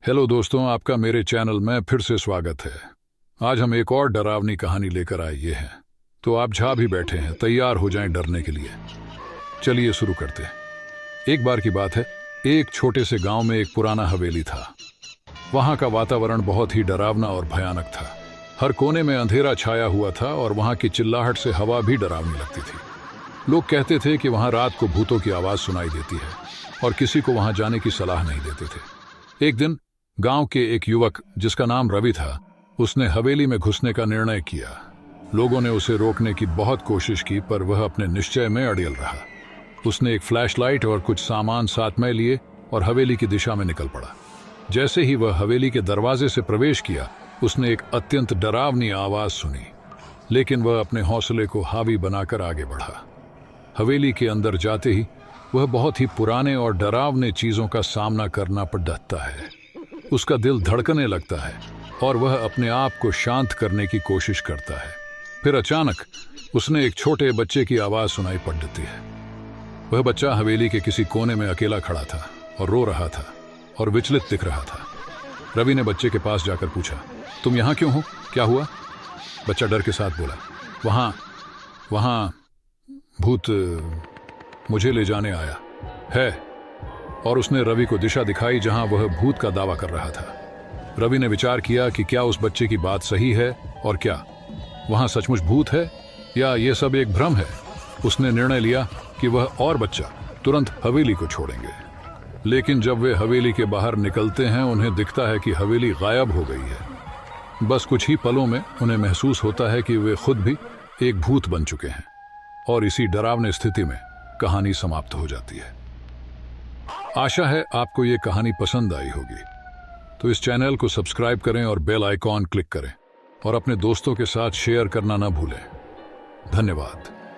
Hello दोस्तों, आपका मेरे चैनल में फिर से स्वागत है। आज हम एक और डरावनी कहानी लेकर आए हैं। तो आप जहाँ भी बैठे हैं तैयार हो जाएं डरने के लिए। चलिए शुरू करते हैं। एक बार की बात है, एक छोटे से गांव में एक पुराना हवेली था। वहां का वातावरण बहुत ही डरावना और भयानक था। हर कोने में अंधेरा छाया हुआ था और वहां की चिल्लाहट से हवा भी डरावनी लगती थी। लोग कहते थे कि वहां रात को भूतों की आवाज सुनाई देती है और किसी को वहां जाने की सलाह नहीं देते थे। एक दिन गांव के एक युवक जिसका नाम रवि था, उसने हवेली में घुसने का निर्णय किया। लोगों ने उसे रोकने की बहुत कोशिश की, पर वह अपने निश्चय में अड़ियल रहा। उसने एक फ्लैशलाइट और कुछ सामान साथ में लिए और हवेली की दिशा में निकल पड़ा। जैसे ही वह हवेली के दरवाजे से प्रवेश किया, उसने एक अत्यंत डरावनी आवाज सुनी, लेकिन वह अपने हौसले को हावी बनाकर आगे बढ़ा। हवेली के अंदर जाते ही वह बहुत ही पुराने और डरावने चीजों का सामना करना पड़ जाता है। उसका दिल धड़कने लगता है और वह अपने आप को शांत करने की कोशिश करता है। फिर अचानक उसने एक छोटे बच्चे की आवाज सुनाई पड़ देती है। वह बच्चा हवेली के किसी कोने में अकेला खड़ा था और रो रहा था और विचलित दिख रहा था। रवि ने बच्चे के पास जाकर पूछा, तुम यहाँ क्यों हो, क्या हुआ? बच्चा डर के साथ बोला, वहां भूत मुझे ले जाने आया है। और उसने रवि को दिशा दिखाई जहां वह भूत का दावा कर रहा था। रवि ने विचार किया कि क्या उस बच्चे की बात सही है और क्या वहां सचमुच भूत है या यह सब एक भ्रम है। उसने निर्णय लिया कि वह और बच्चा तुरंत हवेली को छोड़ेंगे। लेकिन जब वे हवेली के बाहर निकलते हैं, उन्हें दिखता है कि हवेली गायब हो गई है। बस कुछ ही पलों में उन्हें महसूस होता है कि वे खुद भी एक भूत बन चुके हैं। और इसी डरावनी स्थिति में कहानी समाप्त हो जाती है। आशा है आपको ये कहानी पसंद आई होगी। तो इस चैनल को सब्सक्राइब करें और बेल आइकॉन क्लिक करें और अपने दोस्तों के साथ शेयर करना ना भूलें। धन्यवाद।